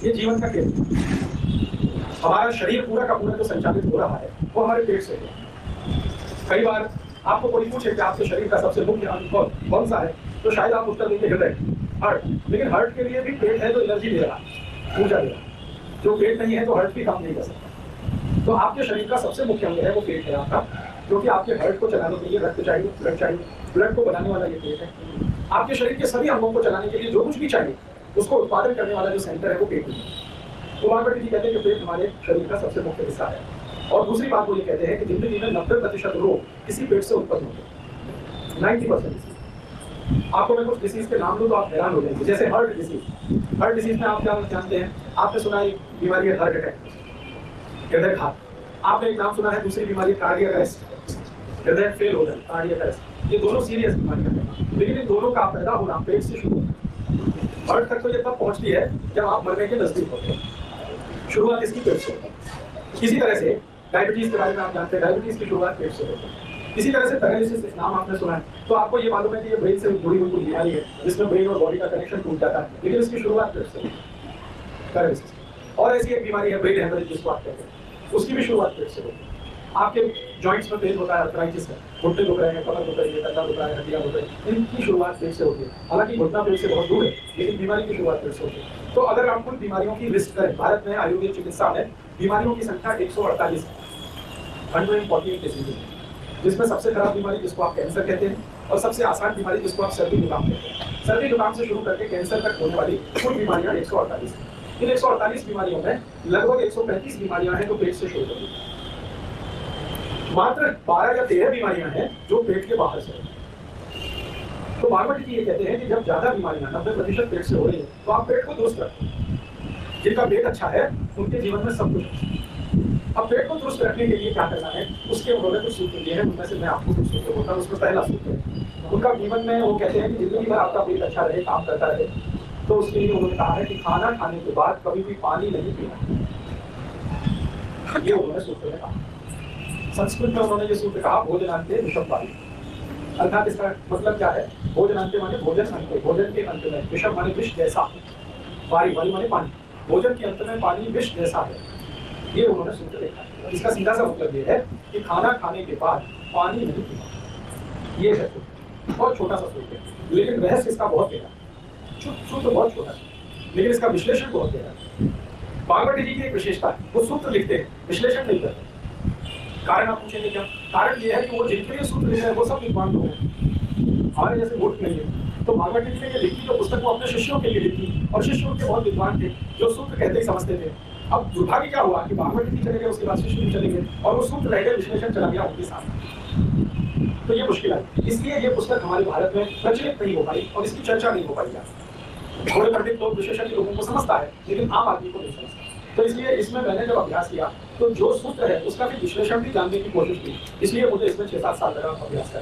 ये जीवन का खेल है। हमारा शरीर पूरा का पूरा जो संचालित हो रहा है वो हमारे पेट से है। कई बार आपको कोई पूछे कि आपके शरीर का सबसे मुख्य अंग कौन सा है, तो शायद आप उत्तर देंगे हृदय, हार्ट। लेकिन हार्ट के लिए भी पेट है जो एनर्जी दे रहा है, ऊर्जा दे रहा है। जो पेट नहीं है तो हार्ट भी काम नहीं कर सकता। तो आपके शरीर का सबसे मुख्य अंग है वो पेट है आपका, क्योंकि आपके हार्ट को चलाने के लिए रक्त चाहिए, ब्लड चाहिए। ब्लड को बनाने वाला ये पेट है। आपके शरीर के सभी अंगों को चलाने के लिए जो कुछ भी चाहिए उसको उत्पादन करने वाला जो सेंटर है वो पेट है। तो मार्गरेट जी कहते हैं कि पेट हमारे शरीर का सबसे मुख्य हिस्सा है। और दूसरी बात वो ये कहते हैं कि जिंदगी में 90% रोग इसी पेट से उत्पन्न होते हैं, 90%। आपको मैं कुछ डिसीज के नाम लूँ तो आप हैरान हो जाएंगे। जैसे हार्ट डिसीज। हार्ट डिसीज में आप क्या जानते हैं? आपने सुना एक बीमारी है हार्ट अटैक, हृदय घात। आपने एक नाम सुना है दूसरी बीमारी कार्डियक अरेस्ट, हृदय फेल हो जाए, कार्डियक अरेस्ट। ये दोनों सीरियस बीमारियां हैं, लेकिन इन दोनों का पैदा होना पेट से शुरू होता है। हार्ट तक तो ये तब पहुंचती है जब आप मरने के नजदीक होते हैं। शुरुआत इसकी पेट से होती है। इसी तरह से डायबिटीज के बारे में आप जानते हैं, डायबिटीज की शुरुआत पेट से होती है। इसी तरह से पैरालिसिस नाम आपने सुना है, तो आपको ये मालूम है कि ये ब्रेन से जुड़ी हुई कोई बीमारी है जिसमें ब्रेन और बॉडी का कनेक्शन टूट जाता है, लेकिन इसकी शुरुआत पेट से होती है, पैरालिसिस। और ऐसी एक बीमारी है ब्रेन हेमरेज जिसको आप कहते हैं, उसकी भी शुरुआत पेट से होती है। आपके जॉइंट्स में पेन होता है, अर्थराइटिस है, घुटने दुख रहे हैं, कमर दुख रही है, कंधा दुख रहा है, हड्डियां दुख रही है, इनकी शुरुआत पेट से होती है। हालांकि घुटना पेट से बहुत दूर है, लेकिन बीमारी की शुरुआत पेट से होती है। तो अगर आप कुल बीमारियों की लिस्ट करें, भारत में आयुर्वेद चिकित्सा में बीमारियों की संख्या 148 है, 148 डिसीज है, जिसमें सबसे खराब बीमारी जिसको आप कैंसर कहते हैं और सबसे आसान बीमारी जिसको आप सर्दी जुकाम कहते हैं। सर्दी जुकाम से शुरू करके कैंसर तक होने वाली कुल बीमारियां 148 हैं। इन 148 बीमारियों में लगभग 135 बीमारियां हैं जो पेट से शुरू होती हैं। मात्र 12 या 13 बीमारियां हैं जो पेट के बाहर से। तो मार्गरेट जी ये कहते हैं कि जब ज्यादा बीमारियां 90% पेट से हो रही है तो आप पेट को दुरुस्त रखें। जिनका पेट अच्छा है उनके जीवन में सब कुछ अच्छा है। अब पेट को दुरुस्त रखने के लिए क्या करना है, उसके उन्होंने कुछ सूत्र दिए हैं। उनमें से मैं आपको कुछ सूत्र बोलता हूँ। उसमें पहला सूत्र है उनका जीवन में, वो कहते हैं कि जिंदगी भर आपका पेट अच्छा रहे, काम करता रहे, तो उसके लिए उन्होंने कहा है कि खाना खाने के बाद कभी भी पानी नहीं पीना। ये उन्होंने सूत्र में कहा। संस्कृत में उन्होंने ये सूत्र कहा भोजनांते विषम वारी, अर्थात इसका मतलब क्या है? भोजनांते माने भोजन अंत, भोजन के अंत में, विषम माने विष जैसा, वारी वारी माने पानी, भोजन के अंत में पानी विष जैसा है। ये उन्होंने सूत्र देखा है। इसका सीधा सा मतलब ये है कि खाना खाने के बाद पानी नहीं पीना। ये है बहुत छोटा सा सूत्र है, लेकिन रहस्य इसका बहुत गहरा है। सूत्र बहुत छोटा है, लेकिन इसका विश्लेषण बहुत गहरा है। मार्गरेट जी की एक विशेषता है, वो सूत्र लिखते हैं, विश्लेषण नहीं करते। कारण आप पूछेंगे क्या? कारण ये है कि वो जिनके लिए सूत्र लिखे हैं वो सब विद्वान लोग हैं, हमारे जैसे मूर्ख नहीं है। तो मार्गरेट जी ने ये लिखी जो पुस्तक वो अपने शिष्यों के लिए लिखी, और शिष्य उनके बहुत विद्वान थे जो सूत्र कहते ही समझते थे। अब दुर्भाग्य क्या हुआ कि मार्गरेट जी चले गए, उसके बाद शिष्य भी चले गए, और वो सूत्र रह गए, विश्लेषण चला गया उनके साथ। तो ये मुश्किल है, इसलिए ये पुस्तक हमारे भारत में प्रचलित नहीं हो पाई और इसकी चर्चा नहीं हो पाई। थोड़े पंडित लोग, विशेषज्ञ लोगों को समझता है, लेकिन आम आदमी को नहीं समझता। तो इसलिए इसमें मैंने जब अभ्यास किया तो जो सूत्र है उसका भी विश्लेषण भी जानने की कोशिश की, इसलिए मुझे इसमें 6-7 साल लगा अभ्यास करना।